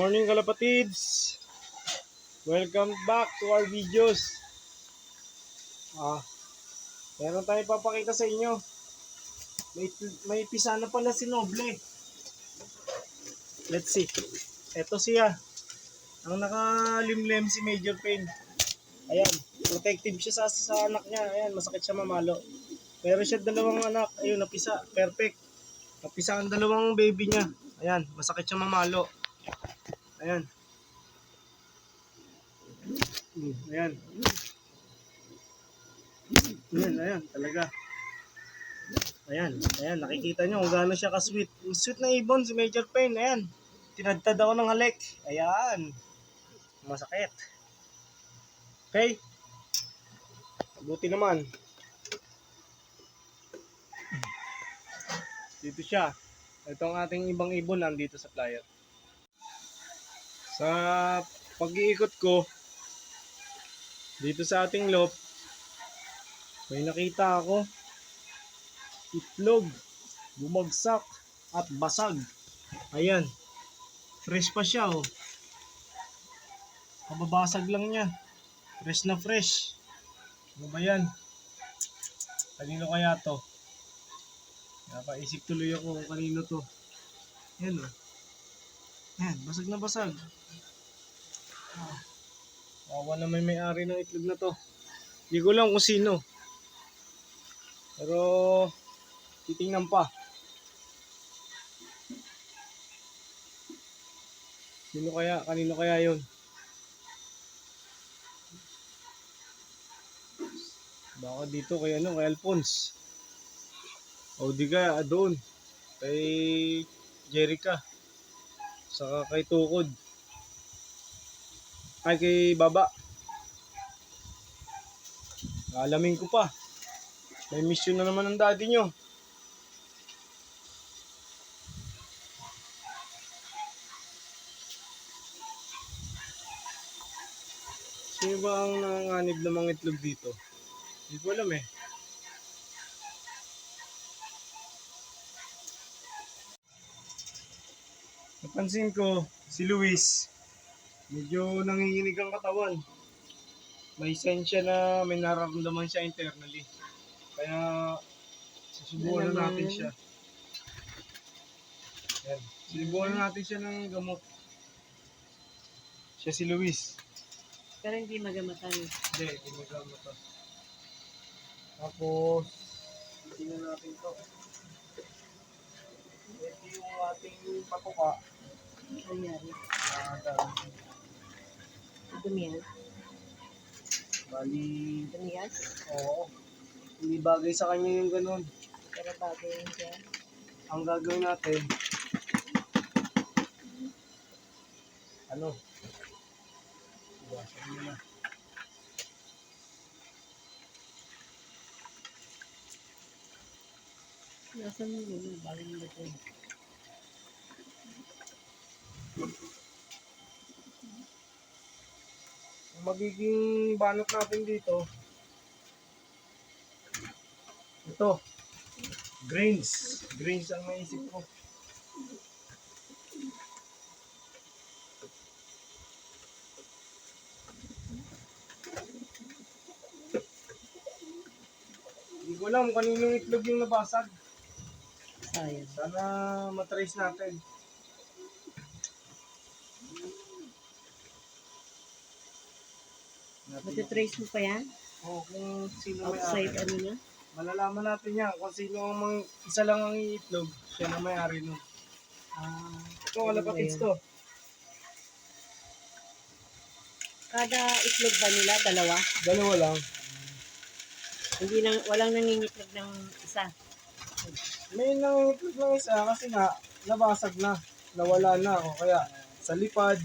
Morning kalapatids! Welcome back to our videos. Meron tayong papakita sa inyo. May pisa na pala si Noble. Let's see. Ito siya. Ang nakalimlem si Major Pain. Ayan, protective siya sa anak niya. Ayan, masakit siya mamalo. Pero siya dalawang anak. Ayun, napisa. Perfect. Napisa ang dalawang baby niya. Ayan, masakit siya mamalo. Ayan. Ayan. Ayan, talaga. Ayan, nakikita nyo kung gaano siya ka-sweet. Yung sweet na ibon si Major Pain, ayan. Tinadtad ako ng halik. Ayan. Masakit. Okay? Buti naman. Dito siya. Ito ang ating ibang ibon nandito sa flyer. Sa pag-iikot ko, dito sa ating loft, may nakita ako. Itlog, bumagsak at basag. Ayan. Fresh pa siya, oh. Kababasag lang niya. Fresh na fresh. Ano ba yan? Kanino kaya to? Napaisip tuloy ako kung kanino to. Yan, oh. Yan, basag na basag. Wawa na may-ari ng itlog na to. Hindi ko lang kung sino. Pero titingnan pa. Sino kaya? Kanino kaya yun? Baka dito kay Alphonse. O di kaya doon. Kay Jerica. Saka kay Tukod. Ay kay Baba. Alamin ko pa. May mission na naman ng daddy nyo. Sino ba ang nanganganib na mga itlog dito? Hindi ko alam eh. Napansin ko si Luis. Medyo nanginginig ang katawan. May sense siya na may nararamdaman siya internally. Kaya susubukan na natin siya. Yan. Susubukan na natin siya ng gamot. Siya si Luis. Pero hindi magamatan. Hindi magamatan. Tapos, tingnan natin to. Ito yung ating patuka. Nangyari. Dumi yan. Bali, Dumiyas. oo. Hindi bagay sa kanya yung ganun. Pero bagay yun siya. Ang gagawin natin, iwasan mo na. Nasaan mo yun? Bagay mo ito. Ang magiging banot natin dito, ito, grains. Grains ang naisip ko. Hindi ko alam kaninong itlog yung nabasag. Sayang. Sana matrace natin. Matitrace mo pa yan? Oo, kung sino may Outside ari. ano na? Malalaman natin yan kung sino ang isa lang ang iitlog, siya na may ari nun. Ito, kalapatids to. Kada itlog ba nila? Dalawa? Dalawa lang. Walang nangingitlog ng isa. May nangitlog lang isa kasi nga nabasag na. Nawala na ako. Kaya sa lipad,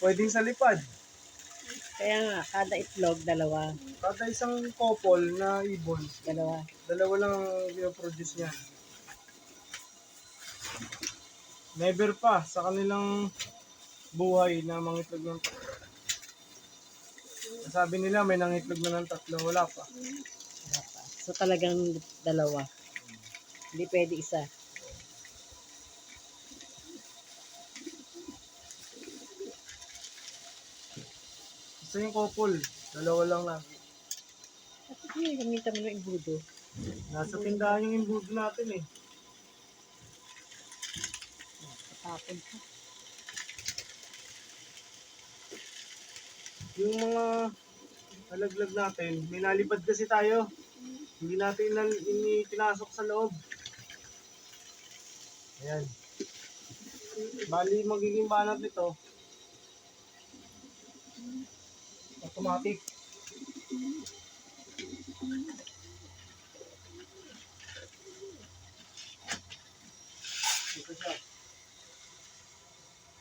pwedeng sa lipad. Kaya nga, kada itlog, dalawa. Kada isang couple na ibon, Dalawa. dalawa lang ang pinoproduce niya. Never pa sa kanilang buhay na mangitlog ng sabi nila may nangitlog na ng 3, wala pa. Wala pa. So talagang dalawa. Hindi pwede isa. Sa yung couple, dalawa lang lagi. At hindi, gamitan mo ng imbudo. Nasa tindahan yung imbudo natin eh. Patapon ka. Yung mga nalaglag natin, may nalipad kasi tayo. Hindi natin pinasok sa loob. Ayan. Bali, magiging banat nito. Automatic. Dito siya.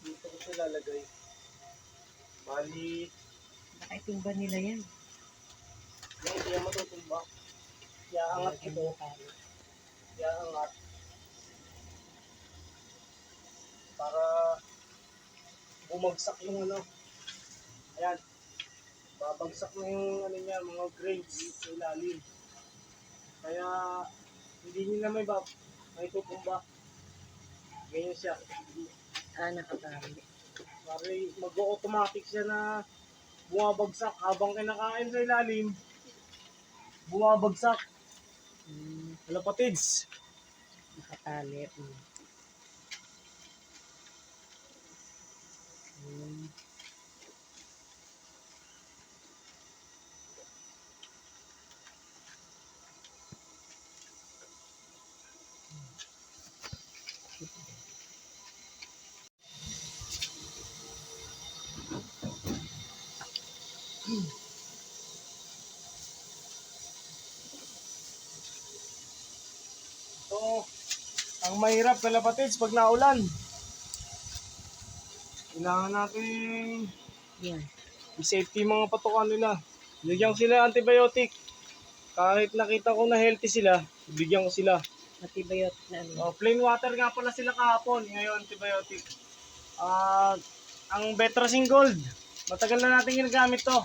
Dito ko siya lalagay. Bali, Baka itumba nila yan. hindi yan matutumba. Iaangat ito. Iaangat. Para bumagsak yung ano. Ayan. Babagsak na yung ano niya, mga grains sa ilalim. Kaya hindi nila may tutumba. Ganyan siya. Nakatali. Para mag-automatic siya na bumabagsak habang kinakain sa ilalim. Bumabagsak. Kalapatids. Nakatali. So, ang mahirap kalapatids pag naulan. Kailangan natin Yan. i-safety yung mga patukan nila. Bigyan ko sila antibiotic. Kahit nakita ko na healthy sila, bigyan ko sila. Antibiotic na ano. Plain water nga pala sila kahapon. Ngayon, antibiotic. Ang Betracin Gold. Matagal na natin ginagamit to.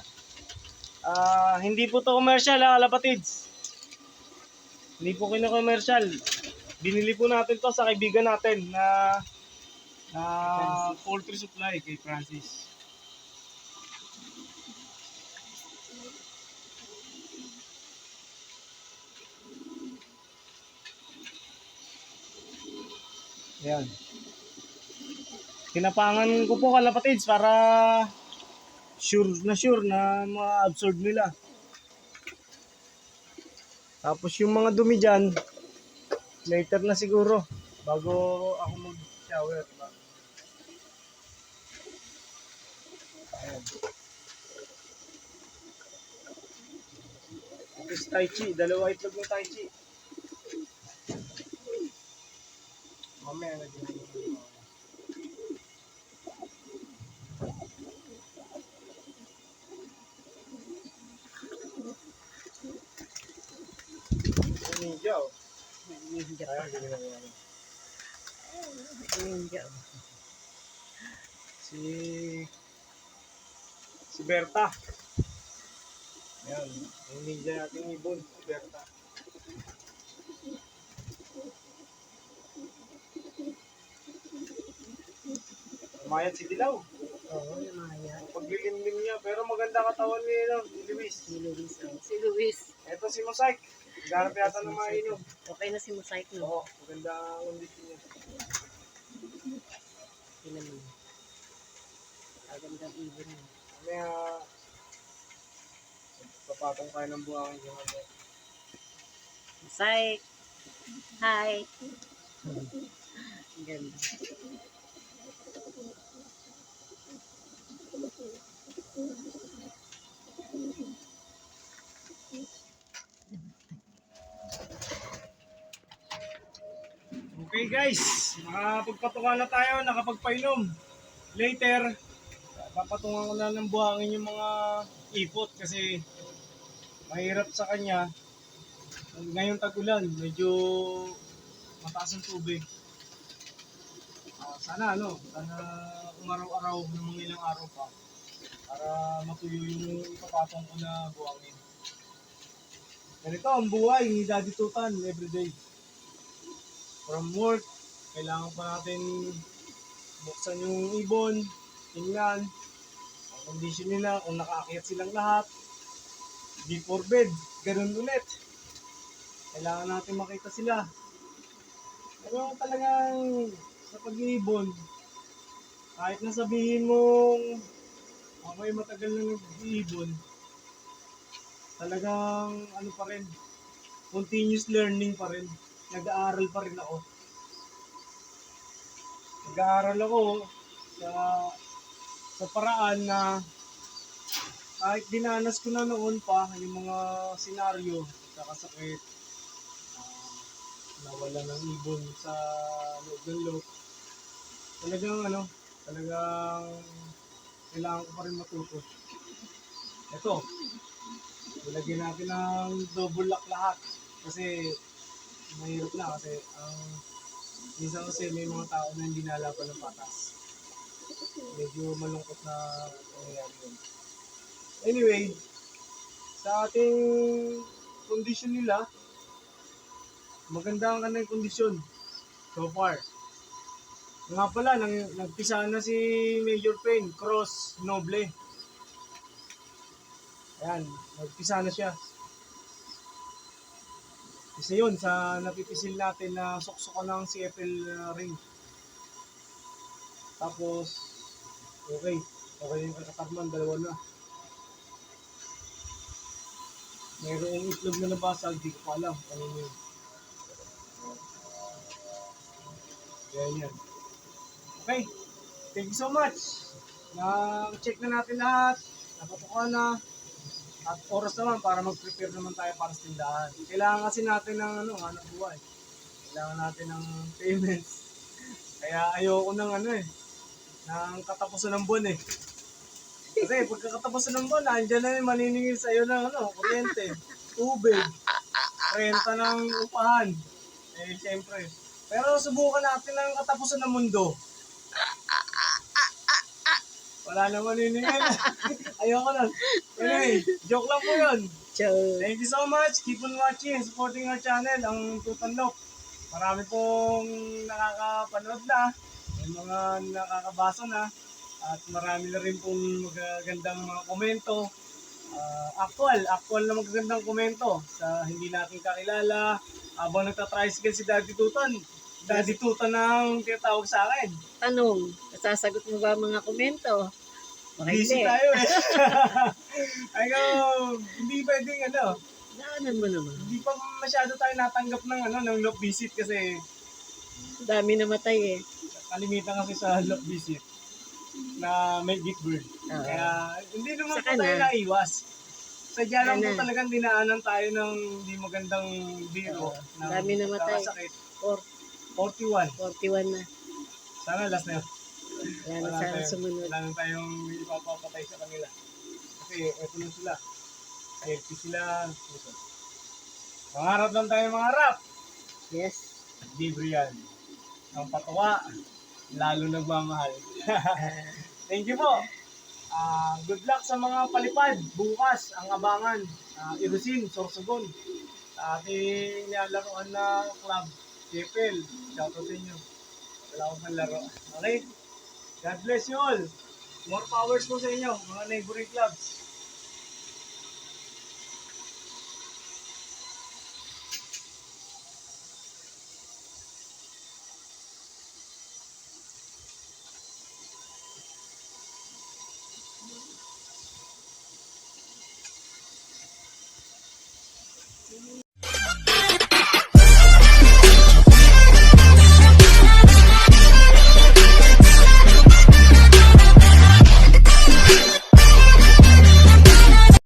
Hindi po to commercial kalapatids. Hindi po kino-commercial. Binili po natin to sa kaibigan natin na poultry supply kay Francis. Ayan. Tinapangan ko po kalapatids para sure na ma-absorb nila. Tapos yung mga dumi dyan, later na siguro bago ako mag-shower. Ayan. Tapos Tai Chi, dalawa itlog ng Tai Chi. Mamaya na din. Ninja oh. Ninja pa. Ayan, ganyan na yan. Ninja. Si Berta. Ayan, yung ninja natin ibon, si Berta. Umayat si Dilaw. Oo, namaya. Paglilimlim niya, pero maganda katawan ni Luis. Si Luis. Si Luis. Eto si Mosaic. Ganap yata ng mainom. Okay na si Mosaic, no? Oo, maganda ang kondisyon niya. Tingnan mo. Agandang ibon mo. Mamaya, papatong kayo ng buhangin yung ano. Mosaic. Hi. Ang ganda. Okay guys, nakapagpatungan na tayo, nakapagpainom. Later, papatungan ko na ng buhangin yung mga ipot kasi mahirap sa kanya. Ngayon tag-ulan, medyo mataas ang tubig. Sana umaraw-araw ng mga ilang araw pa para matuyo yung ipapatong ko na buhangin. Ganito ang buhay ni Daddy Tutan everyday. From work, kailangan pa natin buksan yung ibon, tingnan, condition nila, kung nakaakyat silang lahat, before bed, ganun ulit. Kailangan natin makita sila. Pero talagang sa pag-iibon, kahit na sabihin mong ako'y matagal na nag-iibon, talagang ano pa rin, continuous learning pa rin. Nag-aaral pa rin ako. Nag-aaral ako sa paraan na kahit dinanas ko na noon pa yung mga senaryo, kakasakit, nawala ng ibon sa loob ng loob. Talagang kailangan ko pa rin matuto. Ito, ilagyan natin ng double lock lahat. Kasi mahirap na kasi minsan kasi may mga tao na hindi nalaban ng patas. Medyo malungkot na nangyayari yun. Anyway, sa ating kondisyon nila, maganda ang kanilang kondisyon so far. Nga pala, nagpisa na si Major Payne, Cross, Noble. Ayan, nagpisa na siya. Isa yun sa napipisil natin na suksukan ng CFL ring. Tapos, okay yung kakatarman, dalawa na. Mayroong itlog na nabasag, di ko pa alam. Kanino yun. Yan. Okay, thank you so much. Na-check na natin lahat. Napatukan na. At oras naman para mag-prepare naman tayo para sa tindahan. Kailangan kasi natin ng hanap buhay. Kailangan natin ng payments. Kaya ayoko ng ng katapusan ng buwan eh. Kasi pagkakatapusan ng buwan, andyan na yung maniningil sa iyo ng kuryente, tubig, renta ng upahan. Eh, siyempre. Pero subukan natin ang katapusan ng mundo. Wala na maniningil. Ayoko na. Anyway, joke lang po yun. Ciao. Thank you so much. Keep on watching and supporting our channel, ang Tutanlok. Marami pong nakakapanood na, may mga nakakabasa na, at marami na rin pong magagandang mga komento. Actual na magagandang komento sa hindi natin kakilala. Habang nagtatricycle si Daddy Tutan, Daddy Tutan ang tinatawag sa akin. Tanong, nasasagot mo ba ang mga komento? Baka Busy hindi. tayo eh. Ay hindi pwedeng Daanan mo naman. hindi pa masyado tayo natanggap ng lock visit kasi Dami namatay eh. kalimitan kasi sa lock visit na may gift bird. Oo. Kaya hindi naman Saka po tayo na. naiwas. Sadya lang po Sana. talagang dinaanan tayo ng hindi magandang biro. Oo. ng Dami namatay. pagkakasakit. 41 41. na. Sana last na yun. Wala na sana sumunod. Wala na tayong ipapapatay sa kanila. Kasi eto na sila. Healthy sila. Mangarap lang tayo mangarap. Yes. Libre yan. Ang patuwa, lalo nagmamahal. Thank you po. Good luck sa mga palipad. Bukas, ang abangan. Irusin, Sorsogon. Sa ating nilalaroan na club, CFL. Shoutout sa inyo. Wala akong panlaro. Okay? God bless you all. More powers po sa inyo, mga neighboring clubs.